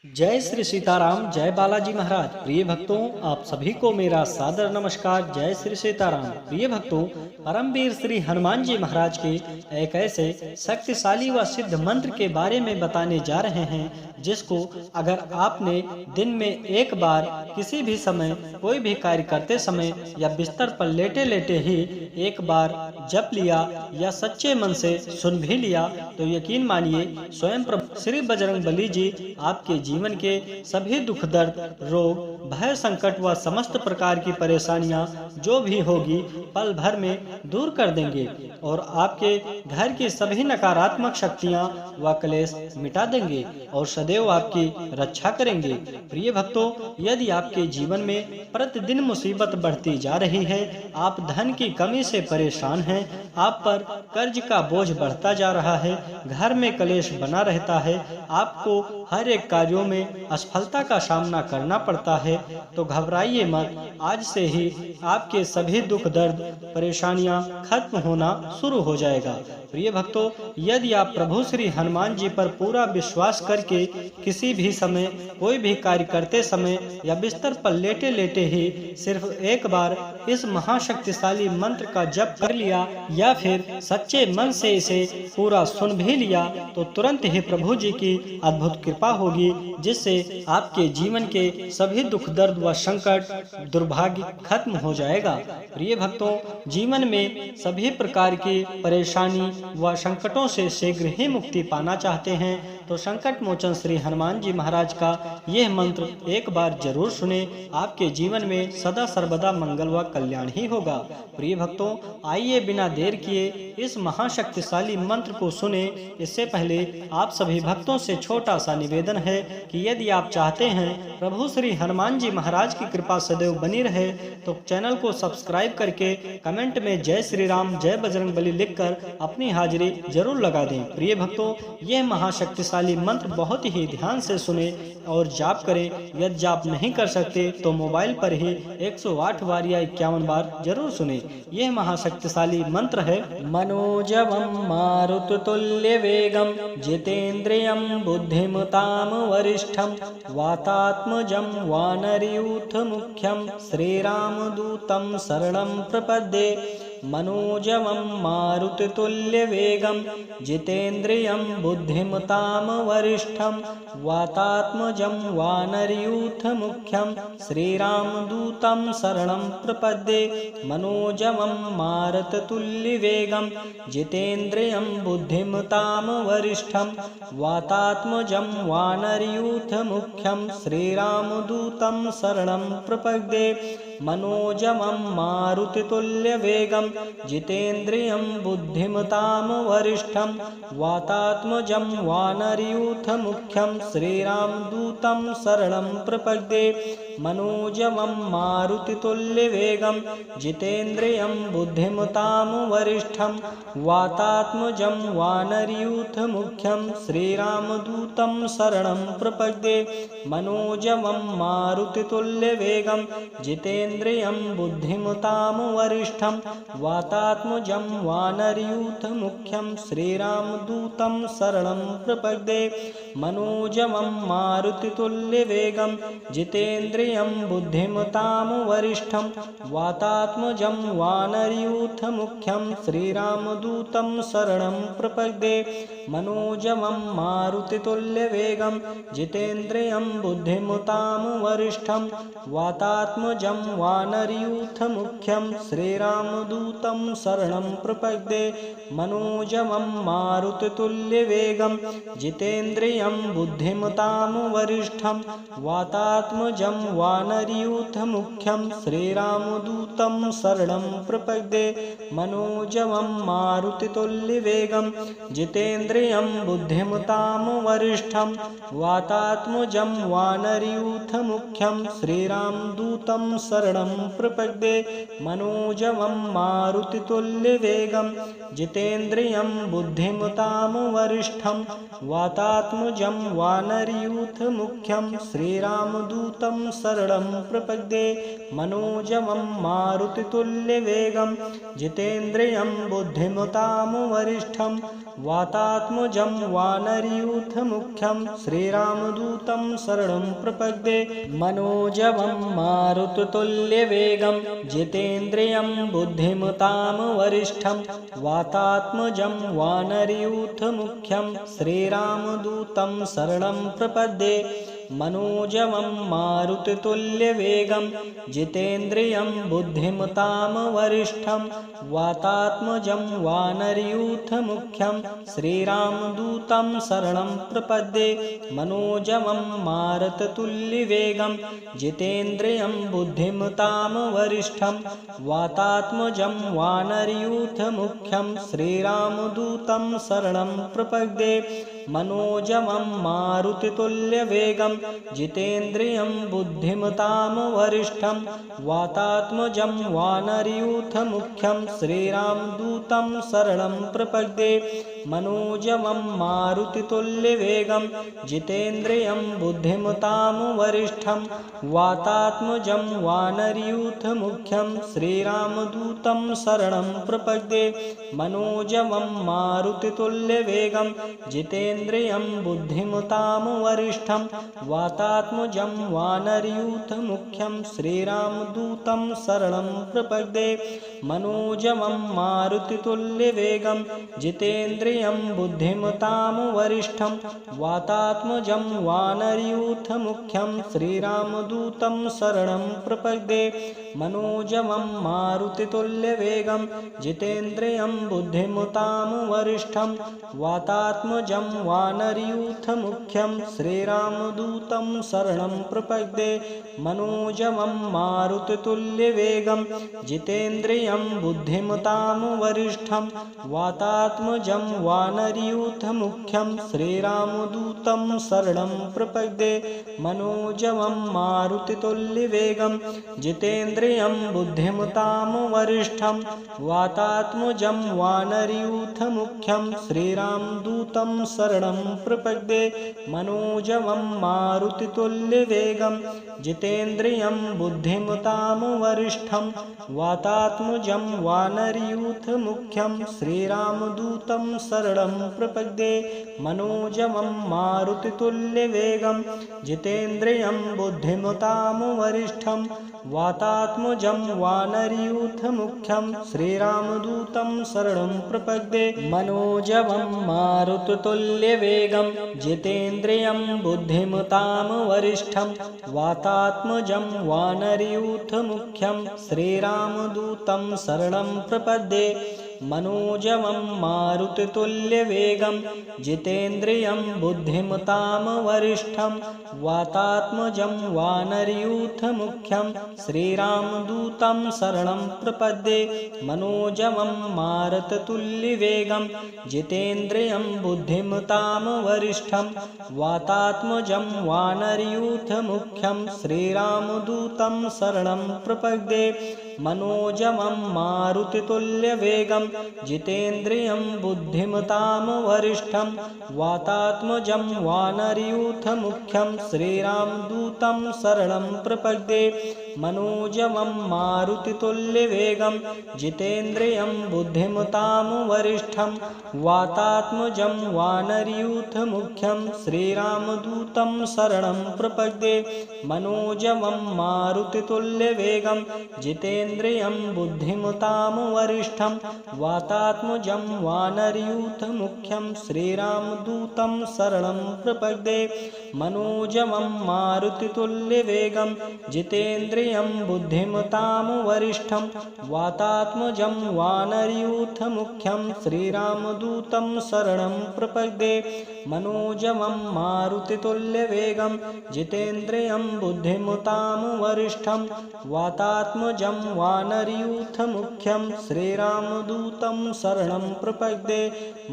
जय श्री सीताराम, जय बालाजी महाराज। प्रिय भक्तों, आप सभी को मेरा सादर नमस्कार। जय श्री सीताराम। प्रिय भक्तों, परमवीर श्री हनुमान जी महाराज के एक ऐसे शक्तिशाली व सिद्ध मंत्र के बारे में बताने जा रहे हैं जिसको अगर आपने दिन में एक बार किसी भी समय कोई भी कार्य करते समय या बिस्तर पर लेटे लेटे ही एक बार जप लिया या सच्चे मन से सुन भी लिया तो यकीन मानिए स्वयं प्रभु श्री बजरंगबली जी आपके जीवन के सभी दुख दर्द, रोग, भय, संकट व समस्त प्रकार की परेशानियां जो भी होगी पल भर में दूर कर देंगे और आपके घर की सभी नकारात्मक शक्तियां व क्लेश मिटा देंगे और सदैव आपकी रक्षा करेंगे। प्रिय भक्तों, यदि आपके जीवन में प्रतिदिन मुसीबत बढ़ती जा रही है, आप धन की कमी से परेशान हैं, आप पर कर्ज का बोझ बढ़ता जा रहा है, घर में क्लेश बना रहता है, आपको हर एक कार्यों में असफलता का सामना करना पड़ता है, तो घबराइए मत। आज से ही आपके सभी दुख दर्द परेशानियां खत्म होना शुरू हो जाएगा। प्रिय भक्तों, यदि आप प्रभु श्री हनुमान जी पर पूरा विश्वास करके किसी भी समय कोई भी कार्य करते समय या बिस्तर पर लेटे लेटे ही सिर्फ एक बार इस महाशक्तिशाली मंत्र का जप कर लिया या फिर सच्चे मन से इसे पूरा सुन भी लिया तो तुरंत ही प्रभु जी की अद्भुत कृपा होगी, जिससे आपके जीवन के सभी दुख दर्द व संकट, दुर्भाग्य खत्म हो जाएगा। प्रिय भक्तों, जीवन में सभी प्रकार की परेशानी व संकटों से शीघ्र ही मुक्ति पाना चाहते हैं तो संकट मोचन श्री हनुमान जी महाराज का यह मंत्र एक बार जरूर सुने। आपके जीवन में सदा सर्वदा मंगल व कल्याण ही होगा। प्रिय भक्तों, आइए बिना देर किए इस महाशक्तिशाली मंत्र को सुने। इससे पहले आप सभी भक्तों से छोटा सा निवेदन है कि यदि आप चाहते हैं प्रभु श्री हनुमान जी महाराज की कृपा सदैव बनी रहे तो चैनल को सब्सक्राइब करके कमेंट में जय श्री राम, जय बजरंगबली लिखकर अपनी हाजिरी जरूर लगा दें। प्रिय भक्तों, यह महाशक्तिशाली मंत्र बहुत ही ध्यान से सुने और जाप करें। यदि जाप नहीं कर सकते तो मोबाइल पर ही 108 बार या 51 बार जरूर सुने। यह महाशक्तिशाली मंत्र है। मनोजवम मारुततुल्य वेगम जितेन्द्रियम बुद्धिमताम वरिष्ठम वातात्मजं वानरयूथ मुख्यम श्रीराम दूतम शरणं प्रपद्ये। मनोजवं मारुततुल्य वेगं जितेन्द्रियं बुद्धिमतां वरिष्ठं वातात्मजं वानरयूथ मुख्यं श्रीरामदूतं शरणं प्रपद्ये। मनोजवं मारुततुल्य वेगं जितेन्द्रियं बुद्धिमतां वरिष्ठं वातात्मजं वानरयूथ मुख्यं श्रीरामदूतं शरणं प्रपद्ये। मनोजवं मारुततुल्य वेगं जितेन्द्रियं बुद्धिमतां वरिष्ठं वातात्मजं वानरयूथ मुख्यं श्रीरामदूतं शरणं प्रपद्ये। मनोजवं मारुततुल्य वेगं जितेन्द्रियं बुद्धिमतां वरिष्ठं वातात्मजं वानरयूथ मुख्यं श्रीरामदूतं शरणं प्रपद्ये। मनोजवं मारुततुल्य वेगं जितेन्द्रियं बुद्धिमतां वरिष्ठं वातात्मजं वानरयूथ मुख्यं श्रीरामदूतं शरणं प्रपद्ये। मनोजवं मारुततुल्य वेगं जितेन्द्रियं बुद्धिमतां वरिष्ठं वातात्मजं वानरयूथ मुख्यं श्रीरामदूतं शरणं प्रपद्ये। मनोजवं मारुततुल्य वेगं जितेन्द्रियं बुद्धिमतां वरिष्ठं वातात्मजं वानरयूथ मुख्यं श्रीरामदूतं शरणं प्रपद्ये। मनोजवं मारुततुल्य वेगं जितेन्द्रियं बुद्धिमतां वरिष्ठं वातात्मजं वानरयूथ मुख्यं श्रीरामदूतं शरणं प्रपद्ये। मनोजवं मारुततुल्य वेगं जितेन्द्रियं बुद्धिमतां वरिष्ठं वातात्मजं वानरयूथ मुख्यं श्रीरामदूतं शरणं प्रपद्ये। मनोजवं मारुतितुल्यवेगं जितेन्द्रियं बुद्धिमतां वरिष्ठं वातात्मजं वानरयूथमुख्यं श्रीरामदूतं शरणं प्रपद्ये मनोजवं मारुतितुल्यवेगं जितेन्द्रियं बुद्धिमतां वरिष्ठं वातात्मजं वानरयूथमुख्यं श्रीरामदूतं शरणं प्रपद्ये मनोजवं मारुतितुल्यवेगं जितेन्द्रियं बुद्धिमतां वरिष्ठं वातात्मजं वानरयूथमुख्यं श्रीरामदूतं शरणं प्रपद्ये मनोजवं मारुतितुल्यवेगं जितेन्द्रियं बुद्धिमतां वरिष्ठं वातात्मजं वानरयूथमुख्यं श्रीरामदूतं शरणं प्रपद्ये मनोजवं मारुतितुल्यवेगं जितेन्द्रियं बुद्धिमतां वरिष्ठं वातात्मजं वानरयूथमुख्यं श्रीरामदूतं शरणं प्रपद्ये मनोजवं मारुतितुल्यवेगं जितेन्द्रियं बुद्धिमतां वरिष्ठं वातात्मजं वानरयूथमुख्यं श्रीरामदूतं शरणं प्रपद्ये मनोजवं मारुतितुल्यवेगं जितेन्द्रियं बुद्धिमतां वरिष्ठं वातात्मजं वानरयूथमुख्यं श्रीरामदूतं शरणं प्रपद्ये मनोजवं मारुतितुल्यवेगं जितेन्द्रियं बुद्धिमतां वरिष्ठं वातात्मजं वानरयूथमुख्यं श्रीरामदूतं शरणं प्रपद्ये मनोजवं मारुतितुल्यवेगं जितेन्द्रियं बुद्धिमतां वरिष्ठं वातात्मजं वानरयूथमुख्यं श्रीरामदूतं शरणं प्रपद्ये मनोजवं मारुतितुल्यवेगं जितेन्द्रियं बुद्धिमतां वरिष्ठं वातात्मजं वानरयूथमुख्यं श्रीरामदूतं शरणं प्रपद्ये मनोजवं मारुतितुल्यवेगं जितेन्द्रियं बुद्धिमतां वरिष्ठं वातात्मजं वानरयूथमुख्यं श्रीरामदूतं शरणं प्रपद्ये मनोजवं मारुतितुल्यवेगं जितेन्द्रियं बुद्धिमतां वरिष्ठं वातात्मजं वानरयूथमुख्यं श्रीरामदूतं शरणं प्रपद्ये मनोजवं मारुतितुल्यवेगं जितेन्द्रियं बुद्धिमतां वरिष्ठं वातात्मजं वानरयूथमुख्यं श्रीरामदूतं शरणं प्रपद्ये मनोजवं मारुतितुल्यवेगं जितेन्द्रियं बुद्धिमतां वरिष्ठं वातात्मजं वानरयूथमुख्यं श्रीरामदूतं शरणं प्रपद्ये मनोजवं मारुतितुल्यवेगं जितेन्द्रियं बुद्धिमतां वरिष्ठं वातात्मजं वानरयूथमुख्यं श्रीरामदूतं शरणं प्रपद्ये मनोजवं मारुतितुल्यवेगं जितेन्द्रियं बुद्धिमतां वरिष्ठं वातात्मजं वानरयूथमुख्यं श्रीरामदूतं शरणं प्रपद्ये मनोजवं मारुतितुल्यवेगं जितेन्द्रियं बुद्धिमतां वरिष्ठं वातात्मजं वानरयूथमुख्यं श्रीरामदूतं शरणं प्रपद्ये मनोजवं मारुतितुल्यवेगं जितेन्द्रियं बुद्धिमतां वरिष्ठं वातात्मजं वानरयूथमुख्यं श्रीरामदूतं शरणं प्रपद्ये मनोजवं मारुतितुल्यवेगं जितेन्द्रियं बुद्धिमतां वरिष्ठं वातात्मजं वानरयूथमुख्यं श्रीरामदूतं शरणं प्रपद्ये मनोजवं मारुतितुल्यवेगं जितेन्द्रियं बुद्धिमतां वरिष्ठं वातात्मजं वानरयूथमुख्यं श्रीरामदूतं शरणं प्रपद्ये मनोजवं मारुतितुल्यवेगं जितेन्द्रियं बुद्धिमतां वरिष्ठं वातात्मजं वानरयूथमुख्यं श्रीरामदूतं शरणं प्रपद्ये मनोजवं मारुतितुल्यवेगं जितेन्द्रियं बुद्धिमतां वरिष्ठं वातात्मजं वानरयूथमुख्यं श्रीरामदूतं दूतं शरणं प्रपद्ये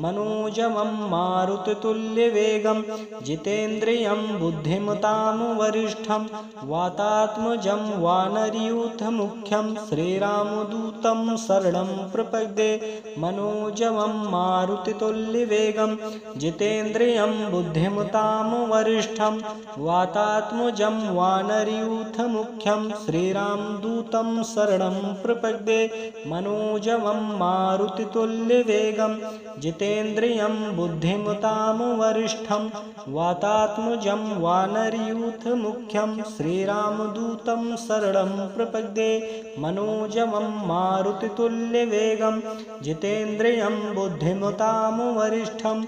मनोजवं मारुततुल्यवेगं जितेन्द्रियं बुद्धिमतां वरिष्ठं वातात्मजं वानरयूथमुख्यं श्रीरामदूतं शरणं प्रपद्ये मनोजवं मारुततुल्यवेगं जितेन्द्रियं बुद्धिमतां वरिष्ठं वातात्मजं वानरयूथमुख्यं श्रीरामदूतं शरणं प्रपद्ये मनोजवं मारुततुल्यवेगं जितेन्द्रियं बुद्धिमतां वरिष्ठं वातात्मजं वानरयूथमुख्यं श्रीरामदूतं शरणं प्रपद्ये मनोजवं मारुततुल्यवेगं जितेन्द्रियं बुद्धिमतां वरिष्ठं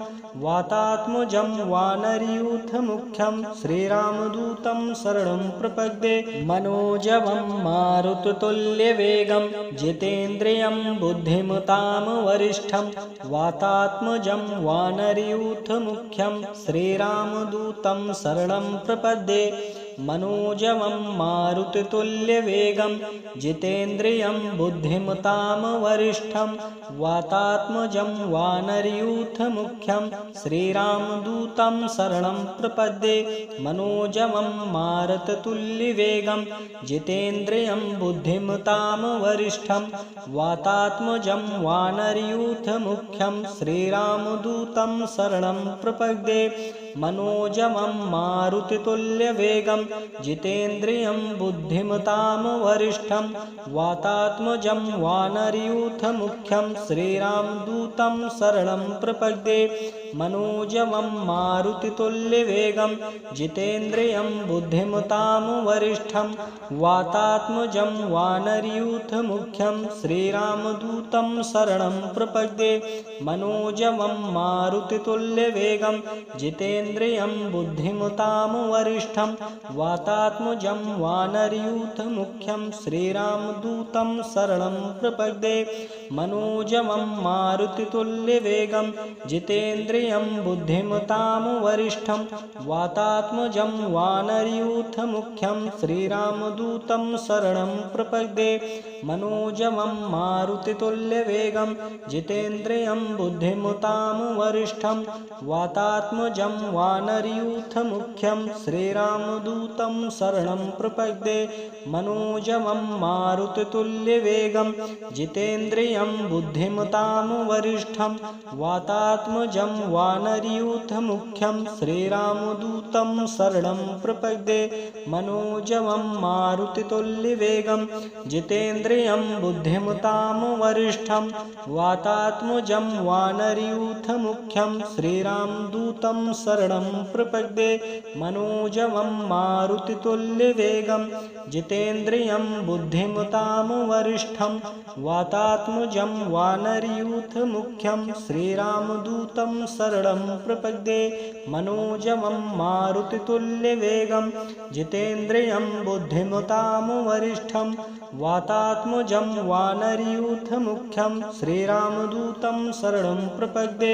वातात्मजं वानरयूथमुख्यं श्रीरामदूतं शरणं प्रपद्ये मनोजवं मारुततुल्यवेगं जितेन्द्रियं बुद्धिमतां वरिष्ठं वातात्मजं वानरयूथमुख्यं श्रीरामदूतं शरणं प्रपद्ये मनोजवं मारुततुल्यवेगं जितेन्द्रियं बुद्धिमतां वरिष्ठं वातात्मजं वानरयूथमुख्यं श्रीरामदूतं शरणं प्रपद्ये मनोजवं मारुततुल्यवेगं जितेन्द्रियं बुद्धिमतां वरिष्ठं वातात्मजं वानरयूथमुख्यं श्रीरामदूतं शरणं प्रपद्ये मनोजवं मारुततुल्यवेगं जितेन्द्रियं बुद्धिमतां वरिष्ठं वातात्मजं वानरयूथमुख्यं श्रीरामदूतं शरणं प्रपद्ये मनोजवं मारुततुल्यवेगं जितेन्द्रियं बुद्धिमतां वरिष्ठं वातात्मजं वानरयूथमुख्यं श्रीरामदूतं शरणं प्रपद्ये मनोजवं मारुततुल्यवेगं जितेन्द्रियं बुद्धिमतां वरिष्ठं वातात्मजं वानरयूथमुख्यं श्रीरामदूतं शरणं प्रपद्ये मनोजवं मारुततुल्यवेगं जितेन्द्रियं बुद्धिमतां वरिष्ठं वातात्मजं वानरयूथमुख्यं श्रीरामदूतं शरणं प्रपद्ये मनोजवं मारुततुल्यवेगं जितेन्द्रियं बुद्धिमतां वरिष्ठं वातात्मजं वानरयूथमुख्यं श्रीरामदूतं शरणं प्रपद्ये मनोजवं मारुततुल्यवेगं जितेन्द्रियं बुद्धिमतां वरिष्ठं वातात्मजं वानरयूथमुख्यं श्रीरामदूतं शरणं प्रपद्ये मनोजवं मारुततुल्यवेगं जितेन्द्रियं बुद्धिमतां वरिष्ठं वातात्मजं वानरयूथमुख्यं श्रीरामदूतं शरणं प्रपद्ये मनोजवं मारुततुल्यवेगं जितेन्द्रियं बुद्धिमतां वरिष्ठं वातात्मजं वानरयूथमुख्यं श्रीरामदूतं शरणं प्रपद्ये मनोजवं मारुततुल्यवेगं जितेन्द्रियं बुद्धिमतां वरिष्ठं वातात्मजं वानरयूथमुख्यं श्रीरामदूतं शरणं प्रपद्ये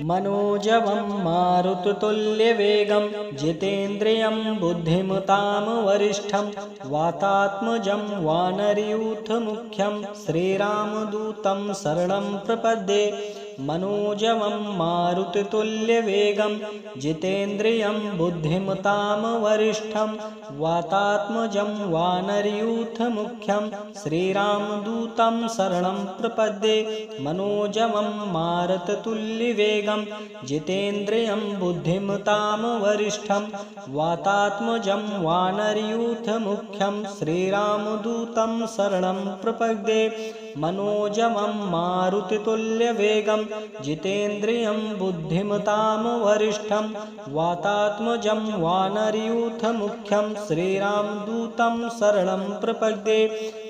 मनोजवं मारुततुल्यवेगं जितेन्द्रियं बुद्धिमतां वरिष्ठं वातात्मजं वानरयूथमुख्यं श्रीरामदूतं शरणं प्रपद्ये मनोजवं मारुततुल्यवेगं जितेन्द्रियं बुद्धिमतां वरिष्ठं वातात्मजं वानरयूथमुख्यं श्रीरामदूतं शरणं प्रपद्ये मनोजवं मारुततुल्यवेगं जितेन्द्रियं बुद्धिमतां वरिष्ठं वातात्मजं वानरयूथमुख्यं श्रीरामदूतं शरणं प्रपद्ये मनोजवं मारुततुल्यवेगं जितेन्द्रियं बुद्धिमतां वरिष्ठं वातात्मजं वानरयूथमुख्यं श्रीरामदूतं शरणं प्रपद्ये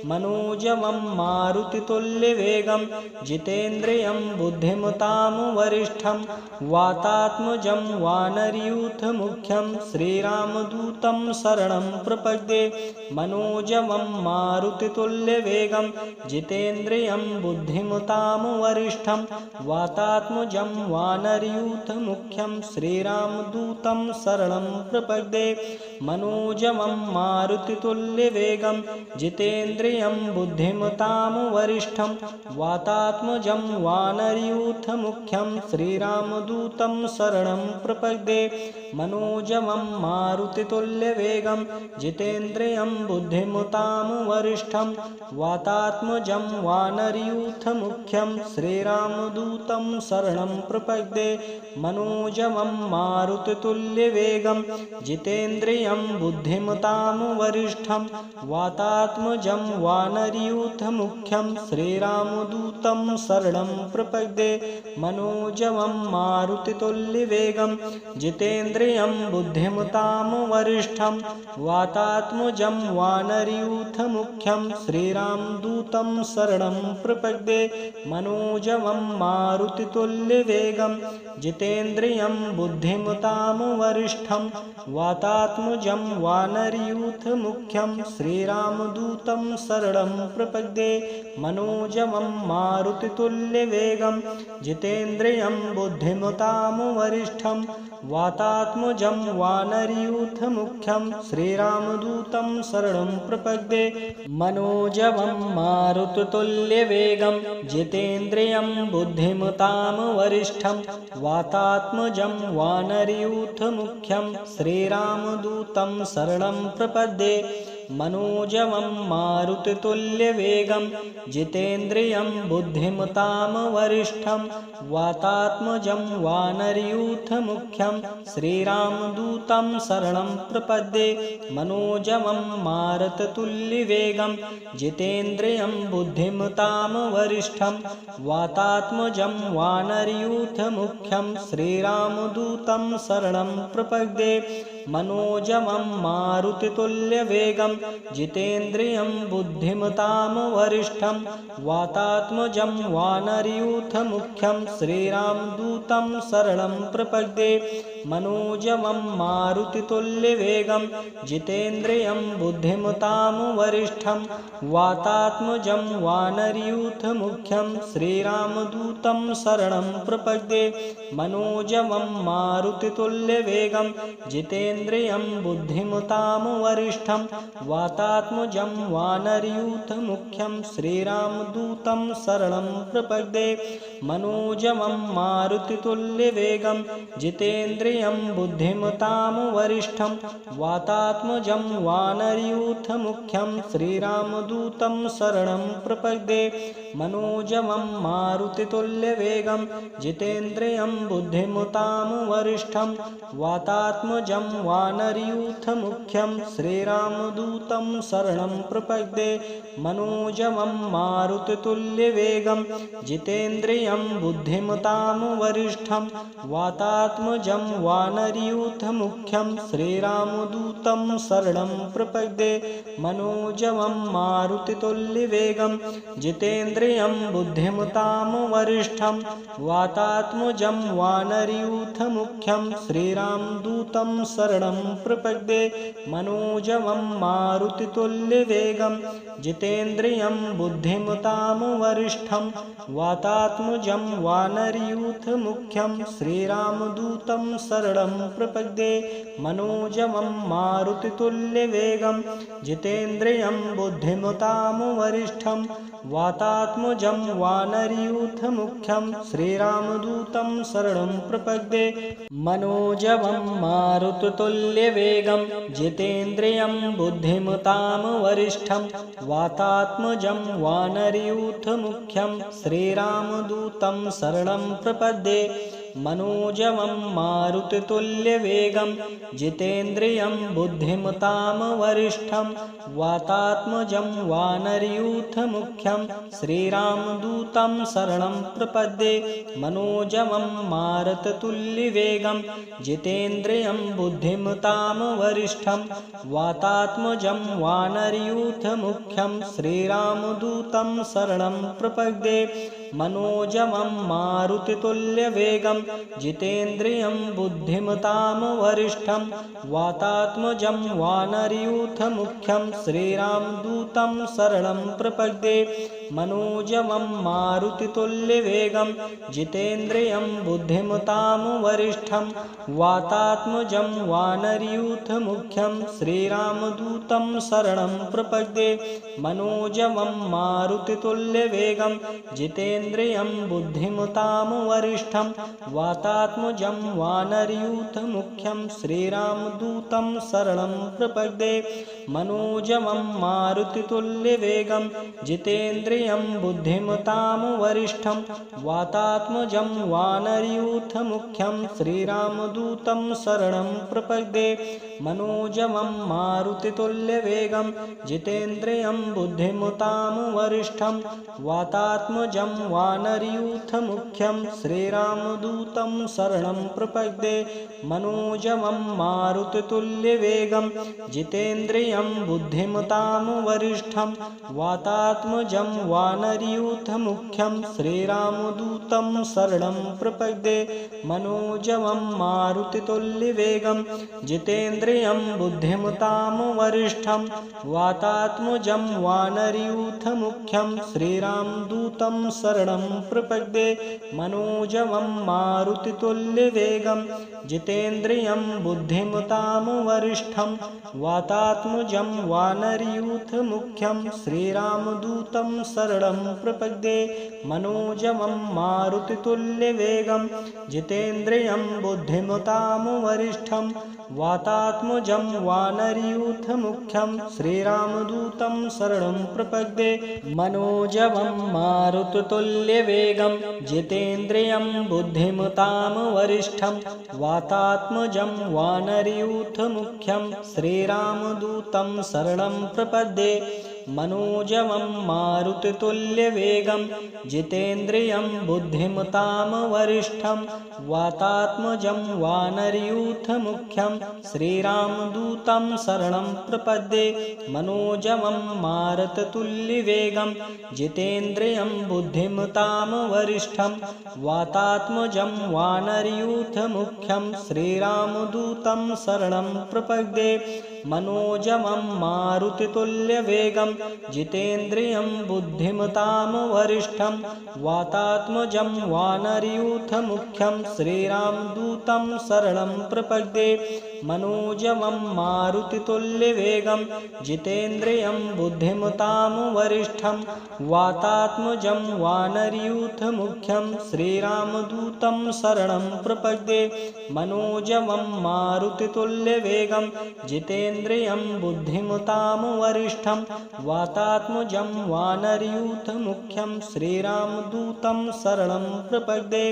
मनोजवं मारुततुल्यवेगं जितेन्द्रियं बुद्धिमतां वरिष्ठं वातात्मजं वानरयूथमुख्यं श्रीरामदूतं शरणं प्रपद्ये मनोजवं मारुततुल्यवेगं जितेन्द्रियं बुद्धिमतां वरिष्ठं वातात्मजं वानरयूथमुख्यं श्रीरामदूतं शरणं प्रपद्ये मनोजवं मारुतितुल्यवेगं जितेन्द्रियं बुद्धिमतां वरिष्ठं वातात्मजं वानरयूथमुख्यं श्रीरामदूतं शरणं प्रपद्ये मनोजवं मारुतितुल्यवेगं जितेन्द्रियं बुद्धिमतां वरिष्ठं वातात्मजं वानरयूथमुख्यं श्रीरामदूतं शरणं प्रपद्ये मनोजवं मारुतितुल्यवेगं जितेन्द्रियं बुद्धिमतां वरिष्ठं वातात्मजं वानरयूथमुख्यं श्रीरामदूतं शरणं प्रपद्ये मनोजवं मारुतितुल्यवेगं जितेन्द्रियं बुद्धिमतां वरिष्ठं वातात्मजं वानरयूथमुख्यं श्रीरामदूतं शरणं प्रपद्ये मनोजवं मारुतितुल्यवेगं जितेन्द्रियं बुद्धिमतां वरिष्ठं वातात्मजं वानरयूथमुख्यं श्रीरामदूतं शरणं प्रपद्ये मनोजवं मारुतितुल्यवेगं जितेन्द्रियं बुद्धिमतां वरिष्ठं वातात्मजं वानरयूथमुख्यं श्रीरामदूतं शरणं प्रपद्ये मनोजवं मारुतितुल्यवेगं जितेन्द्रियं बुद्धिमतां वरिष्ठं वातात्मजं वानरयूथमुख्यं श्रीरामदूतं शरणं प्रपद्ये मनोजवं मारुतितुल्यवेगं जितेन्द्रियं बुद्धिमतां वरिष्ठं वातात्मजं वानरयूथमुख्यं श्रीरामदूतं शरणं प्रपद्ये मनोजवं मारुतितुल्यवेगं जितेन्द्रियं बुद्धिमतां वरिष्ठं वातात्मजं वानरयूथमुख्यं श्रीरामदूतं शरणं प्रपद्ये मनोजवं मारुतितुल्यवेगं जितेन्द्रियं बुद्धिमतां वरिष्ठं वातात्मजं वानरयूथमुख्यं श्रीरामदूतं शरणं प्रपद्ये मनोजवं मारुतितुल्यवेगं जितेन्द्रियं बुद्धिमतां वरिष्ठं वातात्मजं वानरयूथमुख्यं श्रीरामदूतं शरणं प्रपद्ये मनोजवं मारुतितुल्यवेगं जितेन्द्रियं बुद्धिमतां वरिष्ठं वातात्मजं वानरयूथमुख्यं श्रीरामदूतं शरणं प्रपद्ये मनोजवं मारुतितुल्यवेगं जितेन्द्रियं बुद्धिमतां वरिष्ठं वातात्मजं वानरयूथमुख्यं श्रीरामदूतं शरणं प्रपद्ये मनोजवं मारुतितुल्यवेगं जितेन्द्रियं बुद्धिमतां वरिष्ठं वातात्मजं वानरयूथमुख्यं श्रीरामदूतं शरणं प्रपद्ये मनोजवं मारुतितुल्यवेगं जितेन्द्रियं बुद्धिमतां वरिष्ठं वातात्मजं वानरयूथमुख्यं श्रीरामदूतं शरणं प्रपद्ये मनोजवं मारुतितुल्यवेगं जितेन्द्रियं बुद्धिमतां वरिष्ठं वातात्मजं वानरयूथमुख्यं श्रीरामदूतं शरणं प्रपद्ये मनोजवं मारुतितुल्यवेगं जितेन्द्रियं बुद्धिमतां वरिष्ठं वातात्मजं वानरयूथमुख्यं श्रीरामदूतं शरणं प्रपद्ये मनोजवं मारुतितुल्यवेगं जितेन्द्रियं बुद्धिमतां वरिष्ठं वातात्मजं वानरयूथमुख्यं श्रीरामदूतं शरणं प्रपद्ये मनोजवं मारुतितुल्यवेगं जितेन्द्रियं बुद्धिमतां वरिष्ठं वातात्मजं वानरयूथमुख्यं श्रीरामदूतं शरणं प्रपद्ये मनोजवं मारुतितुल्यवेगं जितेन्द्रियं बुद्धिमतां वरिष्ठं वातात्मजं वानरयूथमुख्यं श्रीरामदूतं शरणं प्रपद्ये मनोजवं मारुतितुल्यवेगं जितेन्द्रियं बुद्धिमतां वरिष्ठं वातात्मजं वानरयूथमुख्यं श्रीरामदूतं शरणं प्रपद्ये मनोजवं मारुतितुल्यवेगं जितेन्द्रियं बुद्धिमतां वरिष्ठं वातात्मजं वानरयूथमुख्यं श्रीरामदूतं शरणं प्रपद्ये मनोजवं मारुतितुल्यवेगं जितेन्द्रियं बुद्धिमतां वरिष्ठं वातात्मजं वानरयूथमुख्यं श्रीरामदूतं शरणं प्रपद्ये। मनोजवं मारुतितुल्यवेगं जितेन्द्रियं बुद्धिमतां वरिष्ठं वातात्मजं वानरयूथमुख्यं श्रीरामदूतं शरणं प्रपद्ये। मनोजवं मारुतितुल्यवेगं जितेन्द्रियं बुद्धिमतां वरिष्ठं वातात्मजं वानरयूथमुख्यं श्रीरामदूतं शरणं प्रपद्ये। मनोजवं मारुतितुल्यवेगं जितेन्द्रियं बुद्धिमतां वरिष्ठं वातात्मजं वानरयूथमुख्यं श्रीरामदूतं शरणं प्रपद्ये। मनोजवं मारुतितुल्यवेगं जितेन्द्रियं बुद्धिमतां वरिष्ठं वातात्मजं वानरयूथमुख्यं श्रीरामदूतं शरणं प्रपद्ये। मनोजवं मारुतितुल्यवेगं जितेन्द्रियं बुद्धिमतां वरिष्ठं वातात्मजं वानरयूथमुख्यं श्रीरामदूतं शरणं प्रपद्ये। मनोजवं मारुतितुल्यवेगं जितेन्द्रियं बुद्धिमतां वरिष्ठं वातात्मजं वानरयूथमुख्यं श्रीरामदूतं शरणं प्रपद्ये। मनोजवं मारुतितुल्यवेगं जितेन्द्रियं बुद्धिमतां वरिष्ठं वातात्मजं वानरयूथमुख्यं श्रीरामदूतं शरणं प्रपद्ये। मनोजवं मारुतितुल्यवेगं जितेन्द्रियं बुद्धिमतां वरिष्ठं वातात्मजं वानरयूथमुख्यं श्रीरामदूतं शरणं प्रपद्ये। मनोजवं मारुतितुल्यवेगं जितेन्द्रियं बुद्धिमतां वरिष्ठं वातात्मजं वानरयूथमुख्यं श्रीरामदूतं शरणं प्रपद्ये। मनोजवं मारुतितुल्यवेगं जितेन्द्रियं बुद्धिमतां वरिष्ठं वातात्मजं वानरयूथमुख्यं श्रीरामदूतं शरणं प्रपद्ये। मनोजवं मारुतितुल्यवेगं जितेन्द्रियं बुद्धिमतां वरिष्ठं वातात्मजं वानरयूथमुख्यं श्रीरामदूतं शरणं प्रपद्ये। मनोजवं मारुतितुल्यवेगं जितेन्द्रियं बुद्धिमतां वरिष्ठं वातात्मजं वानरयूथमुख्यं श्रीरामदूतं शरणं प्रपद्ये। मनोजवं मारुतितुल्यवेगं जितेन्द्रियं बुद्धिमतां वरिष्ठं वातात्मजं वानरयूथमुख्यं श्रीरामदूतं शरणं प्रपद्ये।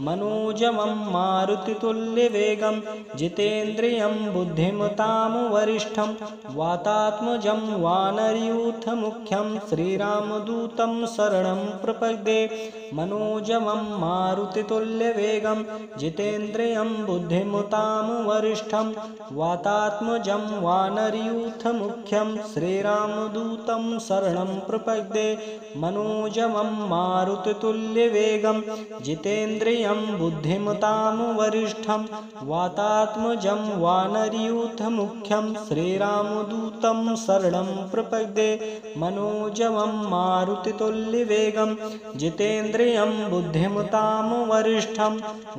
मनोजवं मारुतितुल्यवेगं जितेन्द्रियं बुद्धिमतां वरिष्ठं वातात्मजं वानरयूथमुख्यं श्रीरामदूतं शरणं प्रपद्ये। मनोजवं मारुतितुल्यवेगं जितेन्द्रियं बुद्धिमतां वरिष्ठं वातात्मजं वानरयूथमुख्यं श्रीरामदूतं शरणं प्रपद्ये। मनोजवं मारुतितुल्यवेगं जितेन्द्रियं बुद्धिमतां वरिष्ठं वातात्मजं वानरयूथमुख्यं श्रीरामदूतं शरणं प्रपद्ये। मनोजवं मारुतितुल्यवेगं जितेन्द्रियं बुद्धिमतां वरिष्ठं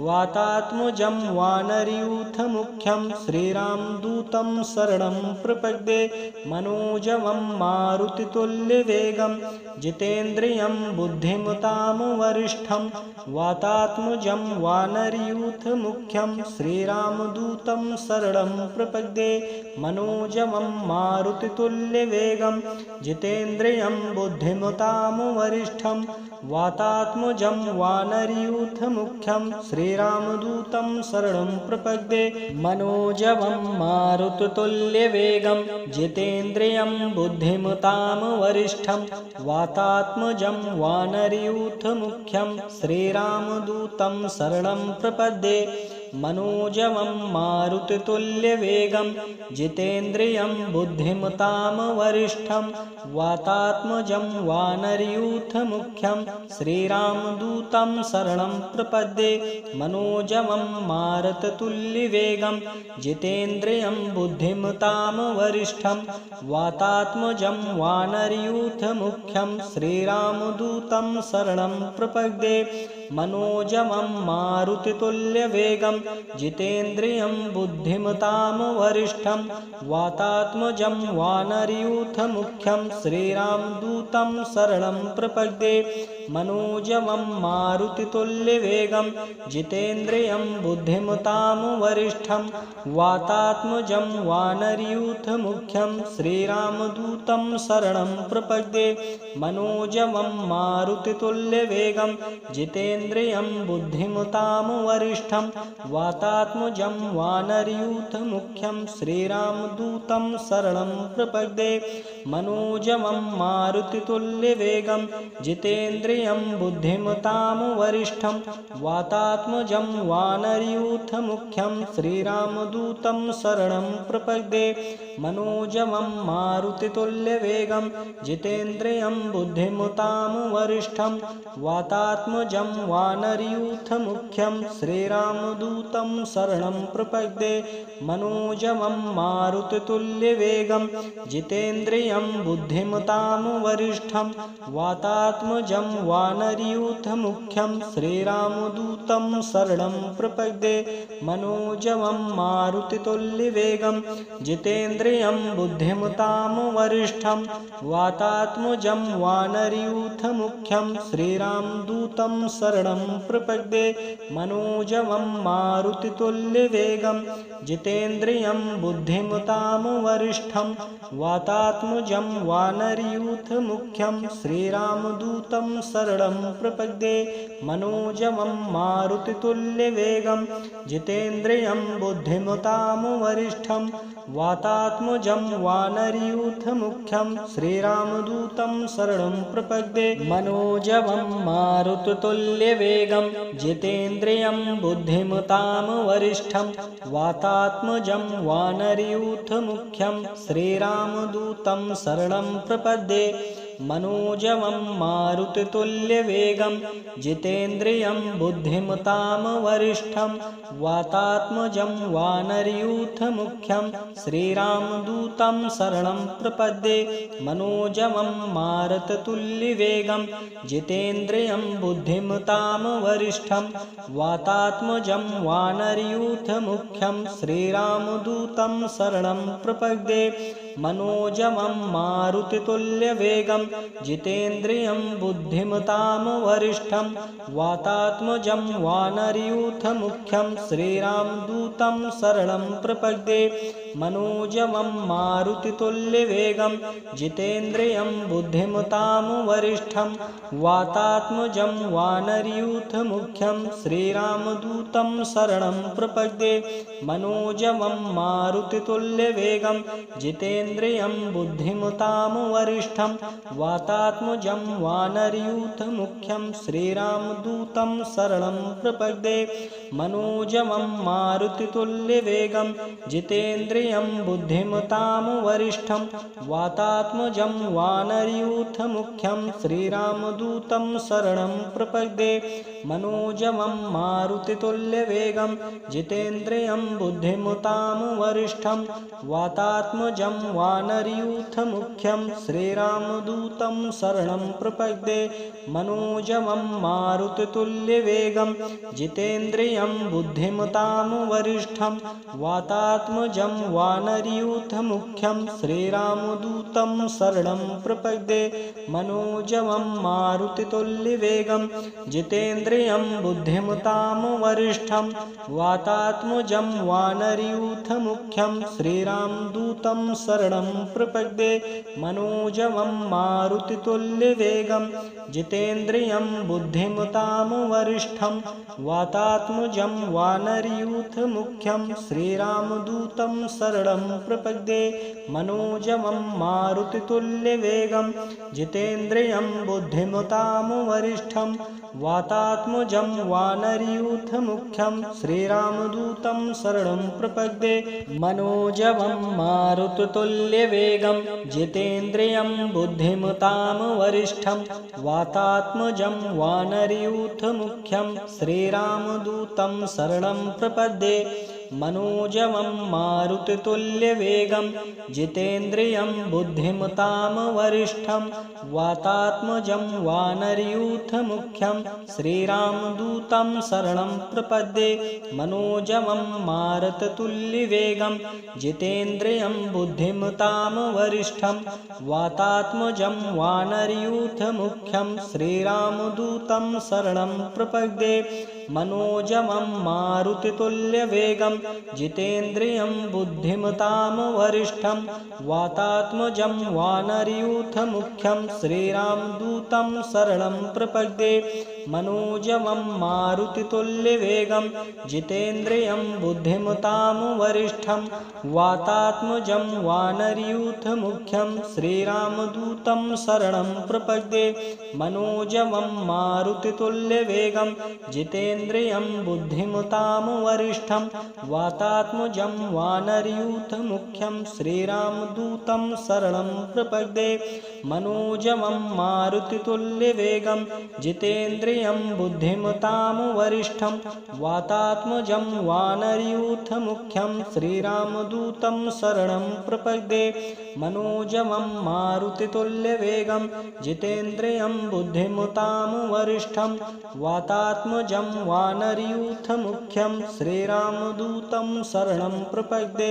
वातात्मजं वानरयूथमुख्यं श्रीरामदूतं शरणं प्रपद्ये। मनोजवं मारुतितुल्यवेगं जितेन्द्रियं बुद्धिमतां वरिष्ठं वातात्मजं वानरयूथमुख्यं श्रीरामदूतं शरणं प्रपद्ये। मनोजवं मारुतितुल्यवेगं जितेन्द्रियं बुद्धिमतां वरिष्ठं वातात्मजं वानरयूथमुख्यं श्रीरामदूतं शरणं प्रपद्ये। मनोजवं मारुतितुल्यवेगं जितेन्द्रियं बुद्धिमतां वरिष्ठं वातात्मजं वानरयूथमुख्यं श्रीरामदूतं शरणं प्रपद्ये। मनोजवं मारुततुल्यवेगं जितेन्द्रियं बुद्धिमतां वरिष्ठं वातात्मजं वानरयूथमुख्यं श्रीरामदूतं शरणं प्रपद्ये मनोजवं मारुततुल्यवेगं जितेन्द्रियं बुद्धिमतां वरिष्ठं वातात्मजं वानरयूथमुख्यं श्रीरामदूतं शरणं प्रपद्ये मनोजवं मारुततुल्यवेगं जितेन्द्रियं बुद्धिमतां वरिष्ठं वातात्मजं वानरयूथमुख्यं श्रीरामदूतं शरणं प्रपद्ये मनोजवं मारुततुल्यवेगं जितेन्द्रियं बुद्धिमतां वरिष्ठं वातात्मजं वानरयूथमुख्यं श्रीरामदूतं शरणं प्रपद्ये मनोजवं मारुततुल्यवेगं जितेन्द्रियं बुद्धिमतां वरिष्ठं वातात्मजं वानरयूथमुख्यं श्रीरामदूतं शरणं प्रपद्ये मनोजवं मारुततुल्यवेगं जितेन्द्रियं बुद्धिमतां वरिष्ठं वातात्मजं वानरयूथमुख्यं श्रीरामदूतं शरणं प्रपद्ये मनोजवं मारुततुल्यवेगं जितेन्द्रियं बुद्धिमतां वरिष्ठं वातात्मजं वानरयूथमुख्यं श्रीरामदूतं शरणं प्रपद्ये मनोजवं मारुततुल्यवेगं जितेन्द्रियं बुद्धिमतां वरिष्ठं वातात्मजं वानरयूथमुख्यं श्रीरामदूतं शरणं प्रपद्ये मनोजवं मारुततुल्यवेगं जितेन्द्रियं बुद्धिमतां वरिष्ठं वातात्मजं वानरयूथमुख्यं श्रीरामदूतं शरणं प्रपद्ये मनोजवं मारुततुल्यवेगं जितेन्द्रियं बुद्धिमतां वरिष्ठं वातात्मजं वानरयूथमुख्यं श्रीरामदूतं शरणं प्रपद्ये मनोजवं मारुततुल्यवेगं जितेन्द्रियं बुद्धिमतां वरिष्ठं वातात्मजं वानरयूथमुख्यं श्रीरामदूतं शरणं प्रपद्ये मनोजवं मारुततुल्यवेगं जितेन्द्रियं बुद्धिमतां वरिष्ठं वातात्मजं वानरयूथमुख्यं श्रीरामदूतं शरणं प्रपद्ये मनोजवं मारुततुल्यवेगं जितेन्द्रियं बुद्धिमतां वरिष्ठं वातात्मजं वानरयूथमुख्यं श्रीरामदूतं शरणं प्रपद्ये मनोजवं मारुततुल्यवेगं जितेन्द्रियं बुद्धिमतां वरिष्ठं वातात्मजं वानरयूथमुख्यं श्रीरामदूतं शरणं प्रपद्ये मनोजवं मारुततुल्यवेगं जितेन्द्रियं बुद्धिमतां वरिष्ठं वातात्मजं वानरयूथमुख्यं श्रीरामदूतं शरणं प्रपद्ये मनोजवं मारुततुल्यवेगं जितेन्द्रियं बुद्धिमतां वरिष्ठं वातात्मजं वानरयूथमुख्यं श्रीरामदूतं शरणं प्रपद्ये मनोजवं मारुततुल्यवेगं जितेन्द्रियं बुद्धिमतां वरिष्ठं वातात्मजं वानरयूथमुख्यं श्रीरामदूतं शरणं प्रपद्ये मनोजवं मारुततुल्यवेगं जितेन्द्रियं बुद्धिमतां वरिष्ठं वातात्मजं वानरयूथमुख्यं श्रीरामदूतं शरणं प्रपद्ये मनोजवं मारुततुल्यवेगं जितेन्द्रियं बुद्धिमतां वरिष्ठं वातात्मजं वानरयूथमुख्यं श्रीरामदूतं शरणं प्रपद्ये मनोजवं मारुततुल्यवेगं जितेन्द्रियं बुद्धिमतां वरिष्ठं वातात्मजं वानरयूथमुख्यं श्रीरामदूतं शरणं प्रपद्ये मनोजवं मारुततुल्यवेगं जितेन्द्रियं बुद्धिमतां वरिष्ठं वातात्मजं वानरयूथमुख्यं श्रीरामदूतं शरणं प्रपद्ये मनोजवं मारुततुल्यवेगं जितेन्द्रियं बुद्धिमतां वरिष्ठं वातात्मजं वानरयूथमुख्यं श्रीरामदूतं शरणं प्रपद्ये मनोजवं मारुतितुल्यवेगं जितेन्द्रियं बुद्धिमतां वरिष्ठं वातात्मजं वानरयूथमुख्यं श्रीरामदूतं शरणं प्रपद्ये मनोजवं मारुतितुल्यवेगं जितेन्द्रियं बुद्धिमतां वरिष्ठं वातात्मजं वानरयूथमुख्यं श्रीरामदूतं शरणं प्रपद्ये मनोजवं मारुतितुल्यवेगं जितेन्द्रियं बुद्धिमतां वरिष्ठं वातात्मजं वानरयूथमुख्यं श्रीरामदूतं शरणं प्रपद्ये मनोजवं मारुतितुल्यवेगं जितेन्द्रियं बुद्धिमतां वरिष्ठं वातात्मजं वानरयूथमुख्यं श्रीरामदूतं शरणं प्रपद्ये मनोजवं मारुतितुल्यवेगं जितेन्द्रियं बुद्धिमतां वरिष्ठं वातात्मजं वानरयूथमुख्यं श्रीरामदूतं शरणं प्रपद्ये मनोजवं मारुतितुल्यवेगं जितेन्द्रियं बुद्धिमतां वरिष्ठं वातात्मजं वानरयूथमुख्यं श्रीरामदूतं शरणं प्रपद्ये मनोजवं मारुतितुल्यवेगं जितेन्द्रियं बुद्धिमतां वरिष्ठं वातात्मजं वानरयूथमुख्यं श्रीरामदूतं शरणं प्रपद्ये मनोजवं मारुतितुल्यवेगं जितेन्द्रियं बुद्धिमतां वरिष्ठं वातात्मजं वानरयूथमुख्यं श्रीरामदूतं शरणं प्रपद्ये मनोजवं मारुतितुल्यवेगं जितेन्द्रियं बुद्धिमतां वरिष्ठं वातात्मजं वानरयूथमुख्यं श्रीरामदूतं शरणं प्रपद्ये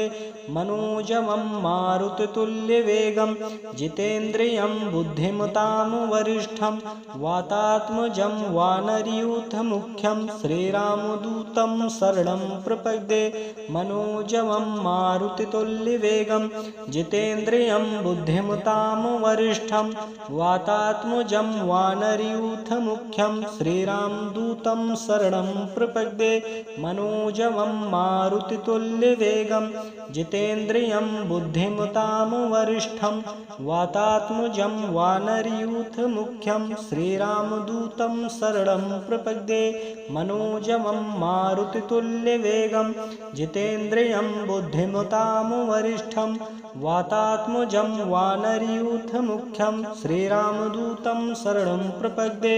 मनोजवं मारुतितुल्यवेगं जितेन्द्रियं बुद्धिमतां वरिष्ठं वातात्मजं वानरयूथमुख्यं श्रीरामदूतं शरणं प्रपद्ये मनोजवं मारुतितुल्यवेगं जितेन्द्रियं बुद्धिमतां वरिष्ठं वातात्मजं वानरयूथमुख्यं श्रीरामदूतं शरणं प्रपद्ये मनोजवं मारुतितुल्यवेगं जितेन्द्रियं बुद्धिमतां वरिष्ठं वातात्मजं वानरयूथमुख्यं श्रीरामदूतं शरणं प्रपद्ये मनोजवं मारुतितुल्यवेगं जितेन्द्रियं बुद्धिमतां वरिष्ठं वातात्मजं वानरयूथमुख्यं श्रीरामदूतं शरणं प्रपद्ये